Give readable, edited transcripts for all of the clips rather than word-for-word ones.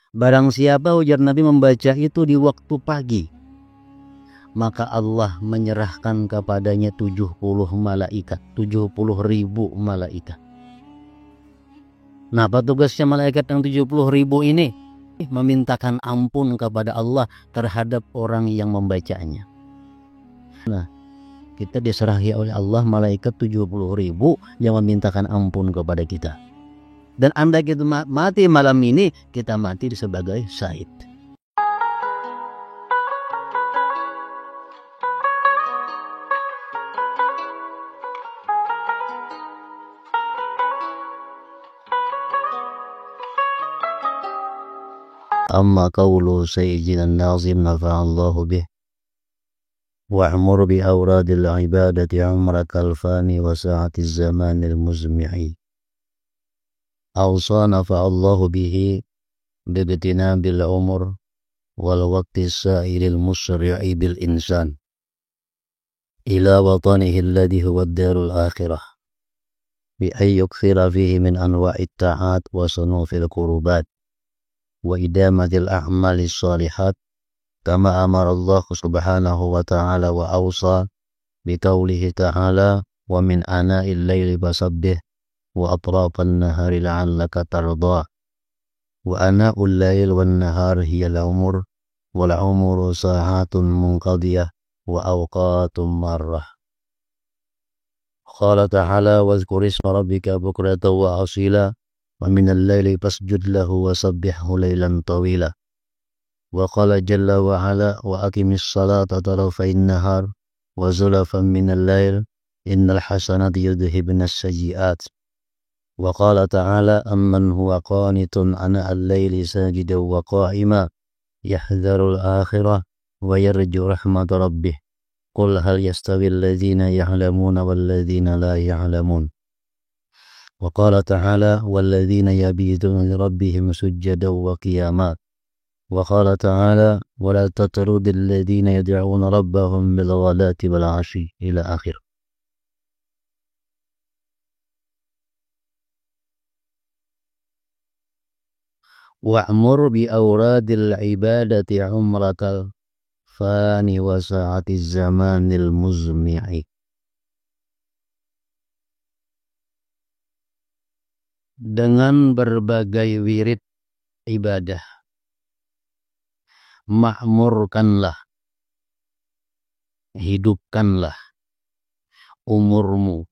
Barang siapa, ujar Nabi, membaca itu di waktu pagi, maka Allah menyerahkan kepadanya 70 malaikat, 70.000 malaikat. Nah, apa tugasnya malaikat yang 70.000 ini? Memintakan ampun kepada Allah terhadap orang yang membacanya. Nah, kita diserahi oleh Allah malaikat 70.000 yang memintakan ampun kepada kita. Dan andai kita mati malam ini, kita mati sebagai syahid. Amma qawlu sayyidina an-nazim nafa'allahu bih wa'amur bi awradil ibadati umrakal fani wa sa'atiz zamanil muzmi'i awsa nafa'allahu bihi bibtinabil umur wal waqti sa'iril musri'i bil insan ila watanihi alladhi huwa ad-darul akhirah bi ay yukthira fihi min anwa'it ta'at wa sunufil qurubat wa idamatil a'malis salihat kama amara Allah subhanahu wa ta'ala wa awsa bi qawlihi ta'ala wa min ana'il layli fasabbih wa atrafan nahari la'allaka tarda wa ana'ul layl wan nahar hiya al-umur wal umuru sa'atun munqadiyah wa awqatun marrah. Qala ta'ala wa dhkur isma rabbika bukratan wa asila wa minal layli fasjud lahu wa sabbihu laylan tawila. Wa qala jalla wa ala wa aqimis salata tarafayn nahar wa zulafan minal layl innal hasanati yudhibnas sayyi'at. Wa qala ta'ala amman huwa qanitun ana al-layli sajidan wa qa'ima yahdharul akhirah wa yarju rahmat rabbih qul hal yastawi alladhina ya'lamuna wal ladhina la ya'lamun. Wa qala ta'ala walladzina yabituna li rabbihim sujjadan wa qiyama. Wa qala ta'ala wa la tatrudil ladzina yad'una rabbahum bil ghadati wal 'ashi ila akhir. Wa'mur bi awradil ibadati umrakal fani wa sa'atiz zamanil muzmi'i. Dengan berbagai wirid ibadah, makmurkanlah, hidupkanlah umurmu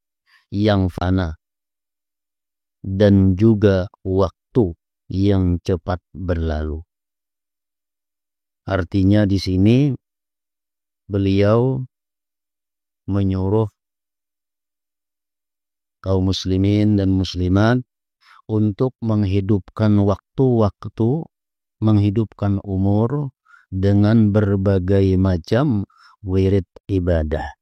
yang fana dan juga waktu yang cepat berlalu. Artinya di sini beliau menyuruh kaum muslimin dan muslimat untuk menghidupkan waktu-waktu, menghidupkan umur dengan berbagai macam wirid ibadah.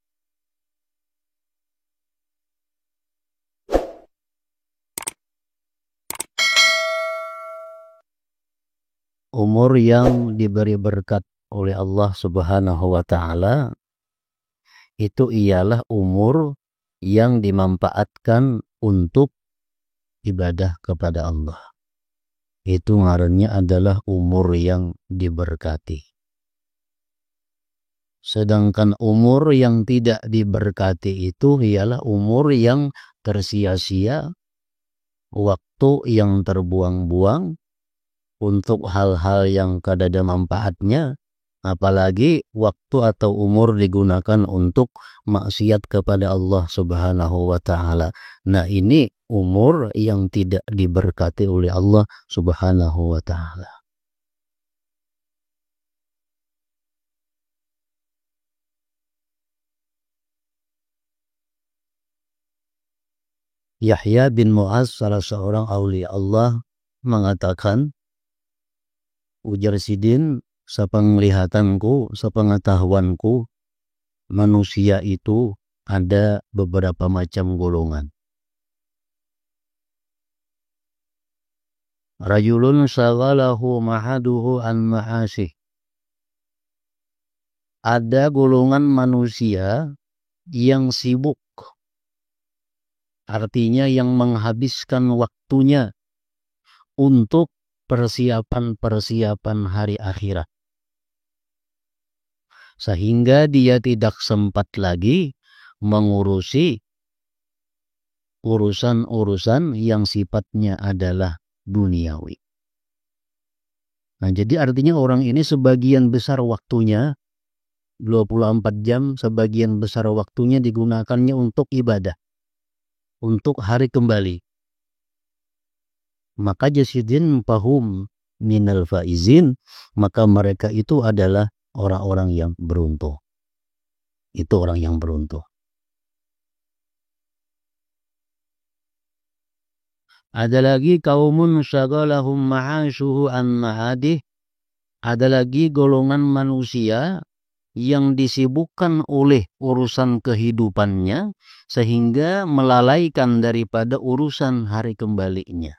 Umur yang diberi berkat oleh Allah Subhanahu wa ta'ala itu ialah umur yang dimanfaatkan untuk ibadah kepada Allah. Itu ngarannya adalah umur yang diberkati. Sedangkan umur yang tidak diberkati itu ialah umur yang tersia-sia, waktu yang terbuang-buang untuk hal-hal yang kada ada manfaatnya, apalagi waktu atau umur digunakan untuk maksiat kepada Allah Subhanahu wa ta'ala. Nah, ini umur yang tidak diberkati oleh Allah Subhanahu wa ta'ala. Yahya bin Mu'az, salah seorang aulia Allah, mengatakan, ujar Sidin, sepenglihatanku, sepengetahuanku, manusia itu ada beberapa macam golongan. Rajulun shaghalahu mahaduhu an ma'asih. Ada golongan manusia yang sibuk, artinya yang menghabiskan waktunya untuk persiapan-persiapan hari akhirat. Sehingga dia tidak sempat lagi mengurusi urusan-urusan yang sifatnya adalah duniawi. Nah, jadi artinya orang ini sebagian besar waktunya 24 jam, sebagian besar waktunya digunakannya untuk ibadah, untuk hari kembali. Maka jasidin fahum minal faizin, maka mereka itu adalah orang-orang yang beruntung. Itu orang yang beruntung. Ada lagi kaumun syagalahum ma'asyuhu an ma'adih. Ada lagi golongan manusia yang disibukkan oleh urusan kehidupannya sehingga melalaikan daripada urusan hari kembalinya.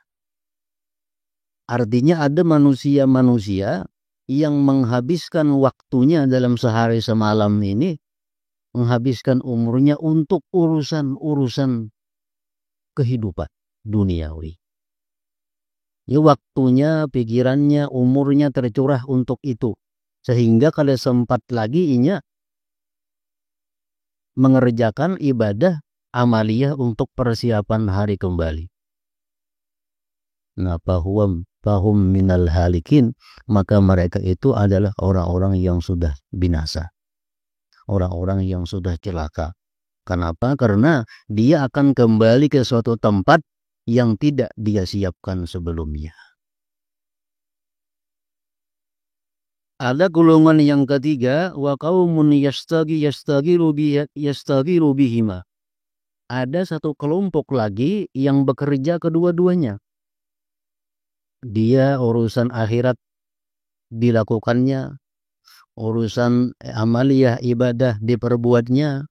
Artinya ada manusia-manusia yang menghabiskan waktunya dalam sehari semalam ini, menghabiskan umurnya untuk urusan-urusan kehidupan duniawi. Ya, waktunya, pikirannya, umurnya tercurah untuk itu. Sehingga kalau sempat lagi inya mengerjakan ibadah amaliyah untuk persiapan hari kembali. Nah, fahum minal halikin, maka mereka itu adalah orang-orang yang sudah binasa. Orang-orang yang sudah celaka. Kenapa? Karena dia akan kembali ke suatu tempat yang tidak dia siapkan sebelumnya. Ada golongan yang ketiga, wa qaumun yastagilu bihima. Ada satu kelompok lagi yang bekerja kedua-duanya. Dia urusan akhirat dilakukannya, urusan amaliyah ibadah diperbuatnya,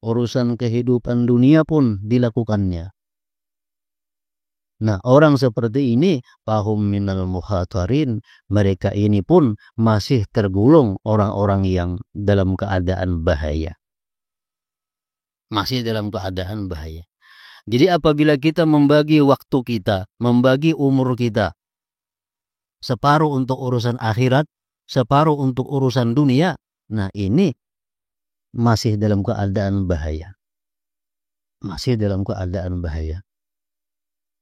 urusan kehidupan dunia pun dilakukannya. Nah, orang seperti ini fahum minal mukhatarin, mereka ini pun masih tergolong orang-orang yang dalam keadaan bahaya. Masih dalam keadaan bahaya. Jadi apabila kita membagi waktu kita, membagi umur kita, separuh untuk urusan akhirat, separuh untuk urusan dunia, nah ini masih dalam keadaan bahaya. Masih dalam keadaan bahaya.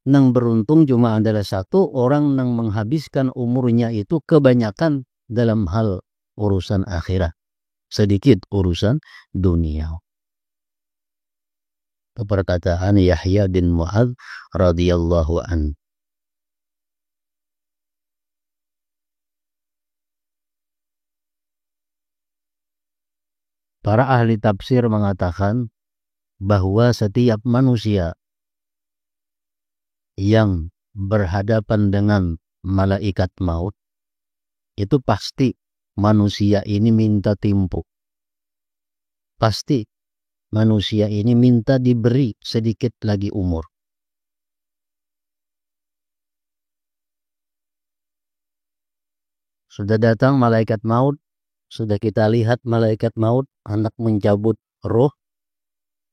Nang beruntung cuma adalah satu orang yang menghabiskan umurnya itu kebanyakan dalam hal urusan akhirat, sedikit urusan dunia. Perkataan Yahya bin Mu'adz radhiyallahu an. Para ahli tafsir mengatakan bahwa setiap manusia yang berhadapan dengan malaikat maut itu pasti manusia ini minta timpu. Pasti manusia ini minta diberi sedikit lagi umur. Sudah datang malaikat maut, sudah kita lihat malaikat maut hendak mencabut roh,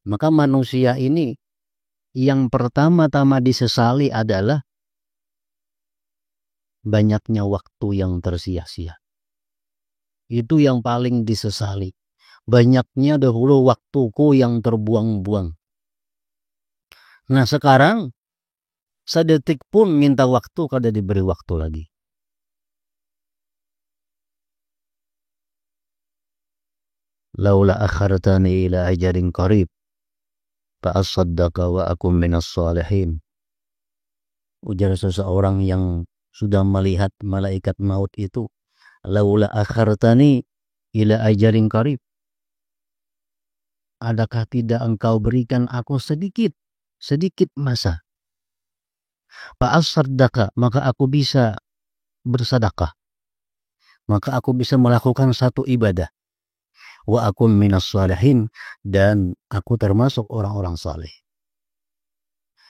maka manusia ini yang pertama-tama disesali adalah banyaknya waktu yang tersia-sia. Itu yang paling disesali. Banyaknya dahulu waktuku yang terbuang-buang. Nah, sekarang sedetik pun minta waktu kada diberi waktu lagi. Laula akhartani ila ajarin qarib fa asaddaqa wa akum minas shalihin. Ujar seseorang yang sudah melihat malaikat maut itu, laula akhartani ila ajarin qarib. Adakah tidak engkau berikan aku sedikit masa? Fa asaddaqa, maka aku bisa bersedekah. Maka aku bisa melakukan satu ibadah. Wa akum minas shalihin, dan aku termasuk orang-orang saleh.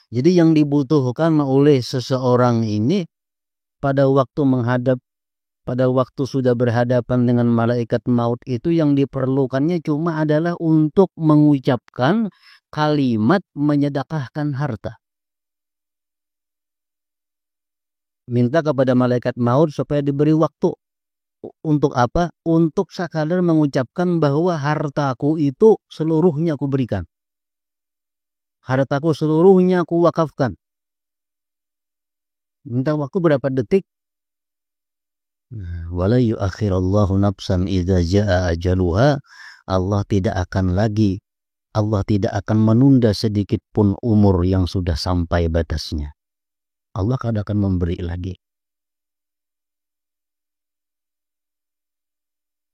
Jadi yang dibutuhkan oleh seseorang ini pada waktu sudah berhadapan dengan malaikat maut itu, yang diperlukannya cuma adalah untuk mengucapkan kalimat menyedekahkan harta. minta kepada malaikat maut supaya diberi waktu. Untuk apa? Untuk sekadar mengucapkan bahwa hartaku itu seluruhnya aku berikan. Hartaku seluruhnya aku wakafkan. Minta waktu berapa detik? Wala yuakhirallahu nafsan idza jaa ajaluha. Allah tidak akan menunda sedikit pun umur yang sudah sampai batasnya. Allah akan memberi lagi.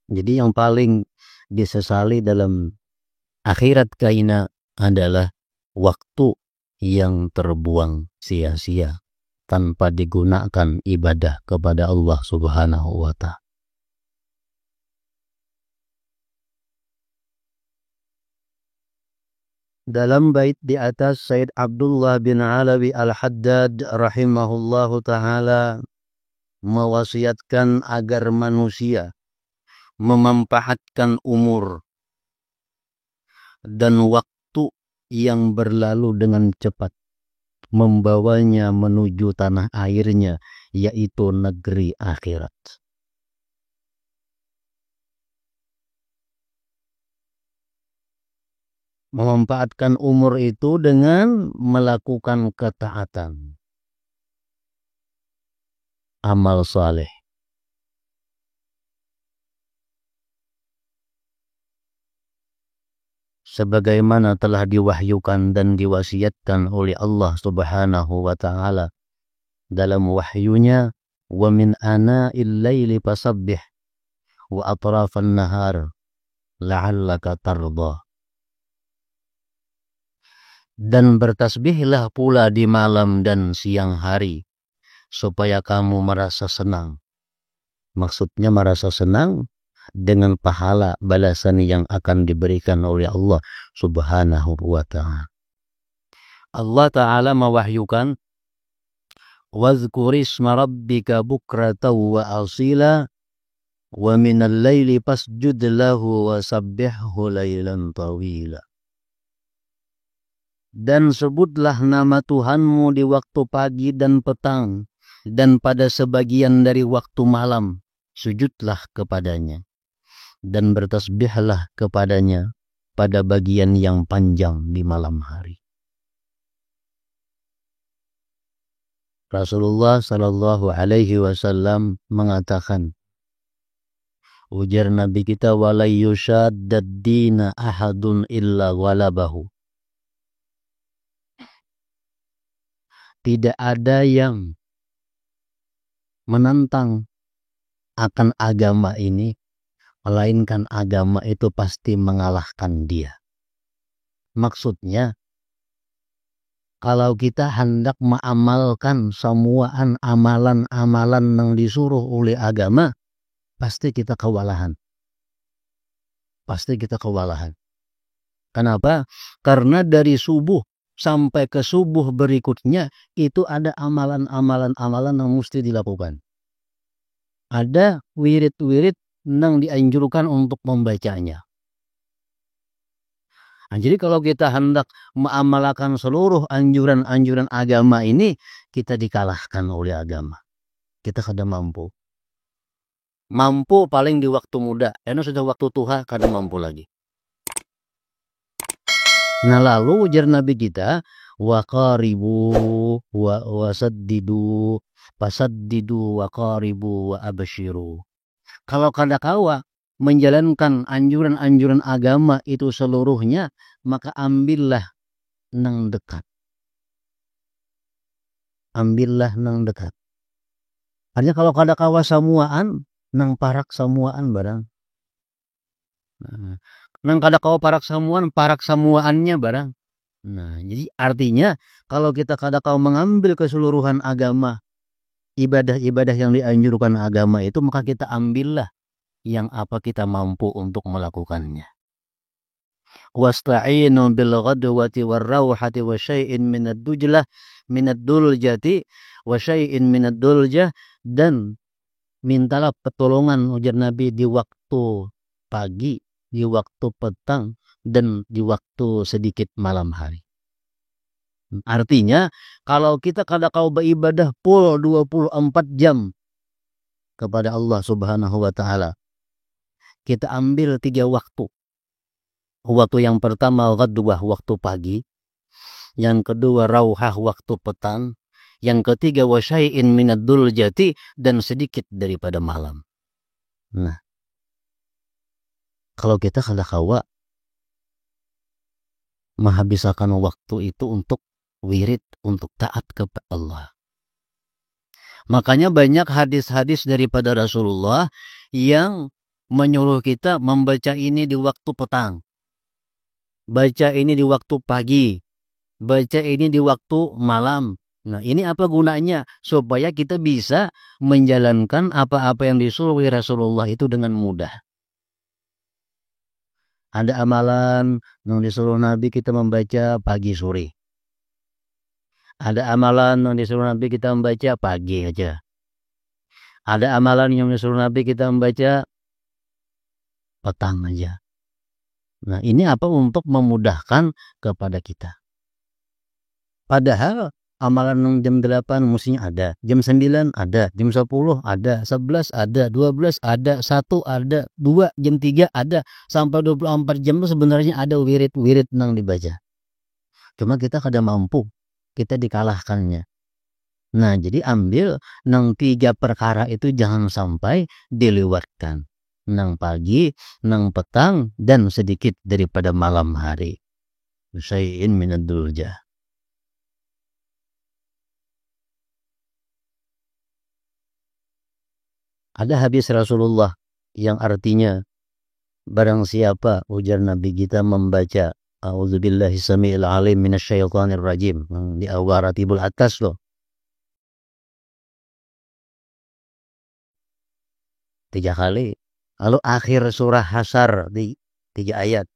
Jadi yang paling disesali dalam akhirat kaina adalah waktu yang terbuang sia-sia tanpa digunakan ibadah kepada Allah Subhanahu wa Ta'ala. Dalam bait di atas, Sayyid Abdullah bin Alawi Al-Haddad rahimahullahu ta'ala mewasiatkan agar manusia memanfaatkan umur dan waktu yang berlalu dengan cepat, membawanya menuju tanah airnya, yaitu negeri akhirat. Memanfaatkan umur itu dengan melakukan ketaatan, amal saleh. Sebagaimana telah diwahyukan dan diwasiatkan oleh Allah Subhanahu wa Ta'ala dalam wahyunya, wa min ana'il laili fasabbih wa atrafan nahar la'allaka tarda. Dan bertasbihlah pula di malam dan siang hari supaya kamu merasa senang. Maksudnya merasa senang dengan pahala balasan yang akan diberikan oleh Allah Subhanahu wa Ta'ala. Allah Ta'ala mewahyukan, wazkurisma rabbika bukratan wa asila wa minal laili fasjud lahu wa sabbihhu laylan tawila. Dan sebutlah nama Tuhanmu di waktu pagi dan petang, dan pada sebagian dari waktu malam sujudlah kepadanya, dan bertasbihlah kepadanya pada bagian yang panjang di malam hari. Rasulullah Sallallahu Alaihi Wasallam mengatakan, ujar Nabi kita, walai yushaddad dina ahadun illa walabahu. Tidak ada yang menantang akan agama ini, melainkan agama itu pasti mengalahkan dia. Maksudnya, kalau kita hendak mengamalkan semua amalan-amalan yang disuruh oleh agama, pasti kita kewalahan. Pasti kita kewalahan. Kenapa? Karena dari subuh sampai ke subuh berikutnya itu ada amalan-amalan yang mesti dilakukan. Ada wirid-wirid yang dianjurkan untuk membacanya. Nah, jadi kalau kita hendak mengamalkan seluruh anjuran-anjuran agama ini, kita dikalahkan oleh agama. Kita kada mampu. Mampu paling di waktu muda. Karena sudah waktu tua kada mampu lagi. Nah, lalu ujar Nabi kita, wa qaribu wa saddidu fasaddidu wa qaribu wa abshiru. Kalau kada kawa menjalankan anjuran-anjuran agama itu seluruhnya, maka ambillah nang dekat. Ambillah nang dekat. Artinya kalau kada kawa samuaan, nang parak samuaan barang. Nah, nang kada kawa parak samuaannya barang. Nah, jadi artinya kalau kita kada kawa mengambil keseluruhan agama, ibadah-ibadah yang dianjurkan agama itu, maka kita ambillah yang apa kita mampu untuk melakukannya. Wasta'inu bil ghadwati war rawhati wa syai'in minad dujlah minad duljati wa syai'in minad duljah, dan mintalah pertolongan ujar Nabi di waktu pagi, di waktu petang, dan di waktu sedikit malam hari. Artinya kalau kita kada kau beribadah full 24 jam kepada Allah Subhanahu wa taala, kita ambil 3 waktu. Waktu yang pertama ghadwah, waktu pagi, yang kedua rauhah, waktu petang, yang ketiga wasyai'in minad duljati, dan sedikit daripada malam. Nah, kalau kita kada kawa menghabiskan waktu itu untuk wirid, untuk taat kepada Allah. Makanya banyak hadis-hadis daripada Rasulullah yang menyuruh kita membaca ini di waktu petang, baca ini di waktu pagi, baca ini di waktu malam. Nah, ini apa gunanya? Supaya kita bisa menjalankan apa-apa yang disuruh Rasulullah itu dengan mudah. Ada amalan yang disuruh Nabi kita membaca pagi sore. Ada amalan yang disuruh Nabi kita membaca pagi aja. Ada amalan yang disuruh Nabi kita membaca petang aja. Nah, ini apa? Untuk memudahkan kepada kita. Padahal amalan jam 8 mestinya ada, jam 9 ada, jam 10 ada, 11 ada, 12 ada, 1 ada, 2, jam 3 ada, sampai 24 jam itu sebenarnya ada wirid-wirid yang dibaca. Cuma kita kada mampu, kita dikalahkannya. Nah, jadi ambil nang 3 perkara itu jangan sampai dilewatkan. Nang pagi, nang petang, dan sedikit daripada malam hari. Syai'in minad duljah. Ada hadis Rasulullah yang artinya barang siapa, ujar Nabi kita, membaca A'udzubillahi samiil alim minasyaitonir rajim di awal ratibul atas loh, 3 kali. Lalu akhir surah Hasyr di 3 ayat.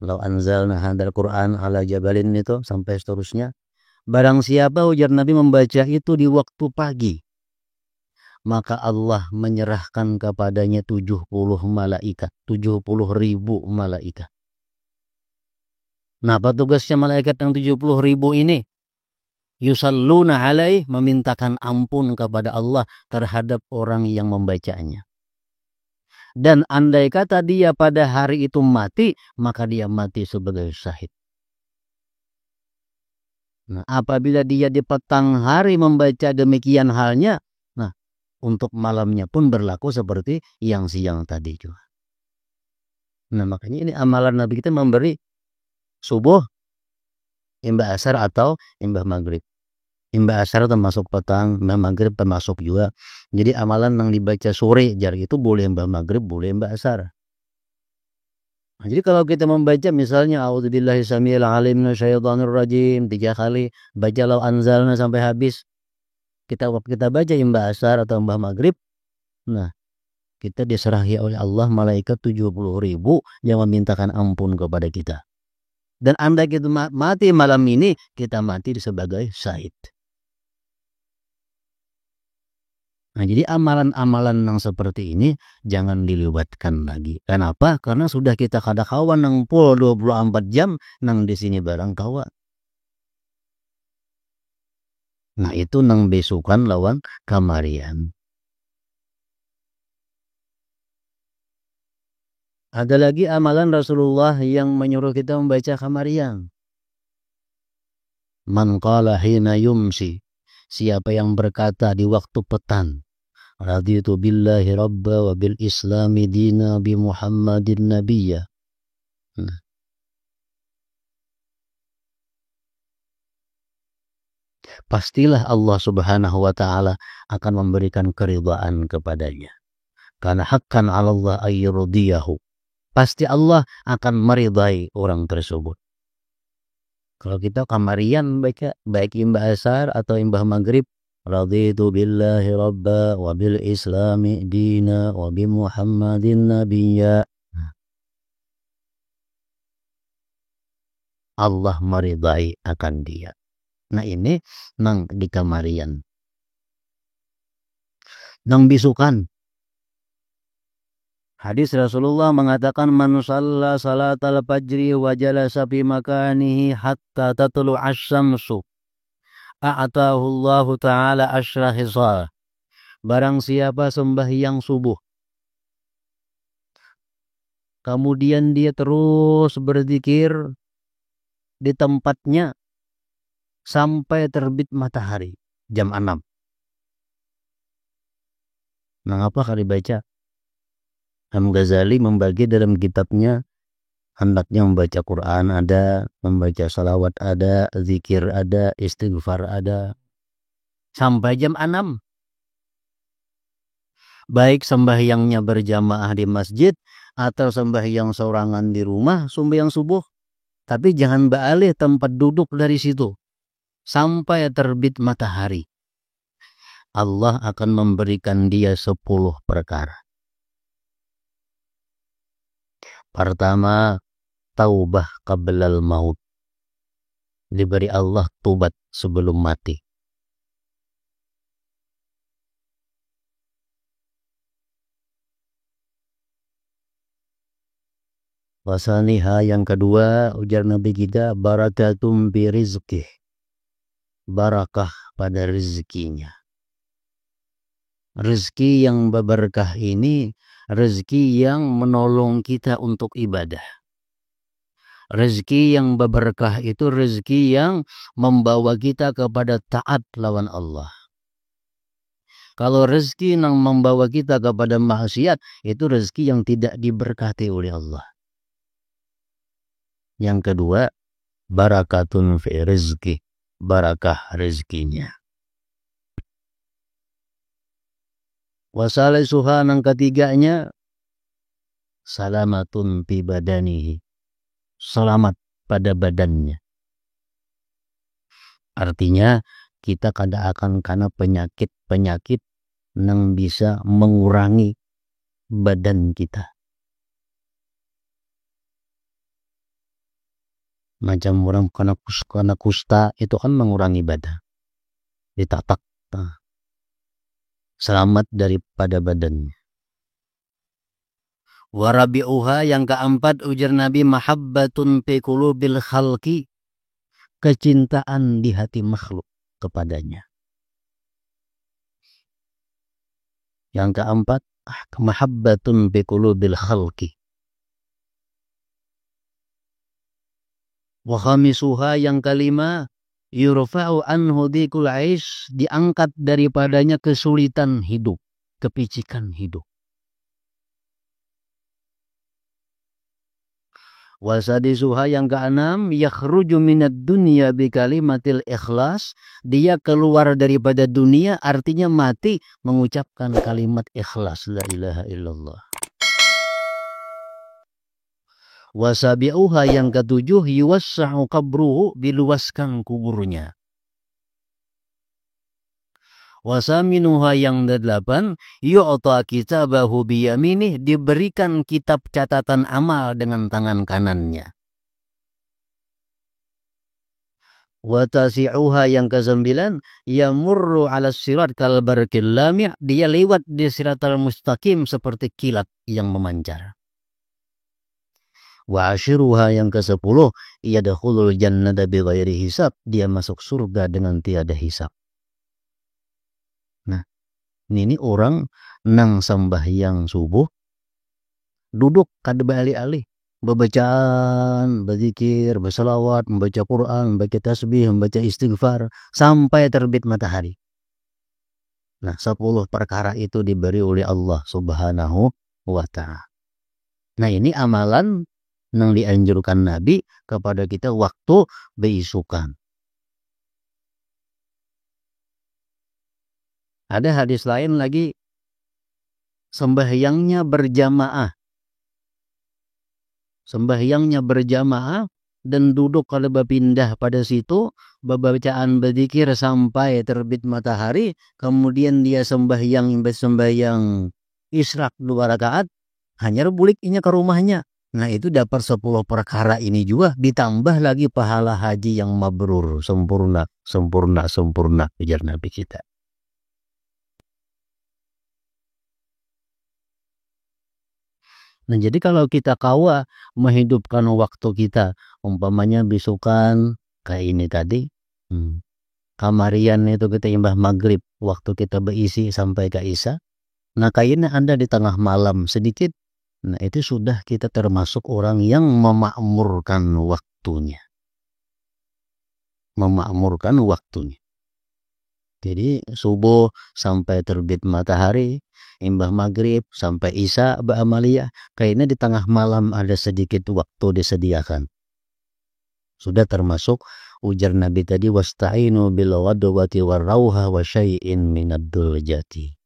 Lau anzalna hadzal Qur'an ala jabalin itu sampai seterusnya. Barang siapa, ujar Nabi, membaca itu di waktu pagi, maka Allah menyerahkan kepadanya 70 malaikat, 70.000 malaikat. Nah, apa tugasnya malaikat yang 70.000 ini? Yusalluna alaih, memintakan ampun kepada Allah terhadap orang yang membacanya. Dan andai kata dia pada hari itu mati, maka dia mati sebagai syahid. Nah, apabila dia di petang hari membaca demikian halnya, nah, untuk malamnya pun berlaku seperti yang siang tadi juga. Nah, makanya ini amalan Nabi kita memberi subuh, imbah asar atau imbah maghrib. Imbah asar termasuk petang, imbah maghrib termasuk juga. Jadi amalan yang dibaca sore jar itu boleh imbah maghrib, boleh imbah asar. Nah, jadi kalau kita membaca misalnya A'udzubillahi samiil alim minasyaitonir rajim 3 kali, baca lau anzalna sampai habis. Kita baca imbah asar atau imbah maghrib. Nah, kita diserahi oleh Allah malaikat 70.000 yang memintakan ampun kepada kita. Dan andai kita mati malam ini, kita mati sebagai syahid. Nah, jadi amalan-amalan yang seperti ini jangan dilewatkan lagi. Kenapa? Karena sudah kita kada kawan nang full 24 jam nang di sini barang kawan. Nah, itu nang besukan lawan kamarian. Ada lagi amalan Rasulullah yang menyuruh kita membaca kamarian. Man qala hina yumsi, siapa yang berkata di waktu petang, raditu billahi rabba wa bil islami dina bi Muhammadin nabiyya. Nah, pastilah Allah Subhanahu wa taala akan memberikan keridhaan kepadanya. Karena hakkan 'ala Allah ayyurdiyahu. Pasti Allah akan meridai orang tersebut. Kalau kita kamarian baca baik imbah asar atau imbah maghrib, raditu billahi rabba wa bil islami dina wa bi Muhammadin nabiyya. Allah meridai akan dia. Nah, ini nang di kamarian. Nang bisukan. Hadis Rasulullah mengatakan man shalla salatal fajri wa jalasa fi makanihi hatta tatlu asy-syamsu a'tahu Allah taala asyra hisal. Barang siapa sembahyang subuh kemudian dia terus berzikir di tempatnya sampai terbit matahari jam 6. Mengapa kali baca? Imam Ghazali membagi dalam kitabnya, hendaknya membaca Quran ada, membaca salawat ada, zikir ada, istighfar ada, sampai jam 6. Baik sembahyangnya berjamaah di masjid atau sembahyang sorangan di rumah, sembahyang subuh. Tapi jangan beralih tempat duduk dari situ sampai terbit matahari. Allah akan memberikan dia 10 perkara. Pertama, taubah qablal maut. Diberi Allah tobat sebelum mati. Wasaniha yang kedua, ujar Nabi kita, barakatum bi rizqih. Barakah pada rezekinya. Rezeki yang berberkah ini rezeki yang menolong kita untuk ibadah. Rezeki yang berberkah itu rezeki yang membawa kita kepada taat lawan Allah. Kalau rezeki yang membawa kita kepada maksiat, itu rezeki yang tidak diberkati oleh Allah. Yang kedua, barakatun fi rizki, barakah rezekinya. Wasalisuha yang ketiganya, salamatun fi badanihi, selamat pada badannya. Artinya kita kada akan kena penyakit-penyakit yang bisa mengurangi badan kita. Macam orang kena kusta itu kan mengurangi badan. Ditatak. Selamat daripada badannya. Warabi'uha yang keempat, ujar Nabi, mahabbatun fi qulubil khalqi, kecintaan di hati makhluk kepadanya. Yang keempat, mahabbatun fi qulubil khalqi. Wa khamisuha yang kelima, yurfa'u anhu dhikul aish, diangkat daripadanya kesulitan hidup, kepicikan hidup. Wasadisuha yang keenam, yakhruju minad dunya bi kalimatil ikhlas, dia keluar daripada dunia artinya mati mengucapkan kalimat ikhlas, la ilaha illallah. Wasabi'uha yang ketujuh, yuwassa'u qabruhu, diluaskan kuburnya. Wasaminuha yang kedelapan, yu'ta kitabahu biyaminih, diberikan kitab catatan amal dengan tangan kanannya. Watasi'uha yang kesembilan, yamurru ala sirat kal barqil lami', dia lewat di siratal mustaqim seperti kilat yang memancar. Wa ashiruha yang ke-10, yadkhulul jannata bighairi hisab, dia masuk surga dengan tiada hisab. Nah, ini orang nang sembahyang subuh duduk kada beralih-alih, berbacaan, berzikir, berselawat, membaca Quran, membaca tasbih, membaca istighfar sampai terbit matahari. Nah, 10 perkara itu diberi oleh Allah Subhanahu wa ta'ala. Nah, ini amalan yang dianjurkan Nabi kepada kita waktu beisukan. Ada hadis lain lagi, sembahyangnya berjamaah. Sembahyangnya berjamaah dan duduk kalau berpindah pada situ, berbacaan berzikir sampai terbit matahari, kemudian dia sembahyang israk 2 rakaat, hanya buliknya ke rumahnya. Nah, itu dapat 10 perkara ini juga, ditambah lagi pahala haji yang mabrur, sempurna, ujar Nabi kita. Nah, jadi kalau kita kawa menghidupkan waktu kita, umpamanya besokan kayak ini tadi, kamarian itu kita imbah maghrib, waktu kita berisi sampai ke isya. Nah, kayaknya Anda di tengah malam sedikit, nah itu sudah kita termasuk orang yang memakmurkan waktunya. Memakmurkan waktunya. Jadi subuh sampai terbit matahari, imbah maghrib sampai isya ba'amaliyah, kayaknya di tengah malam ada sedikit waktu disediakan. Sudah termasuk ujar Nabi tadi, wasta'inu bil ghadwati war rauha wa syai'in minad duljati.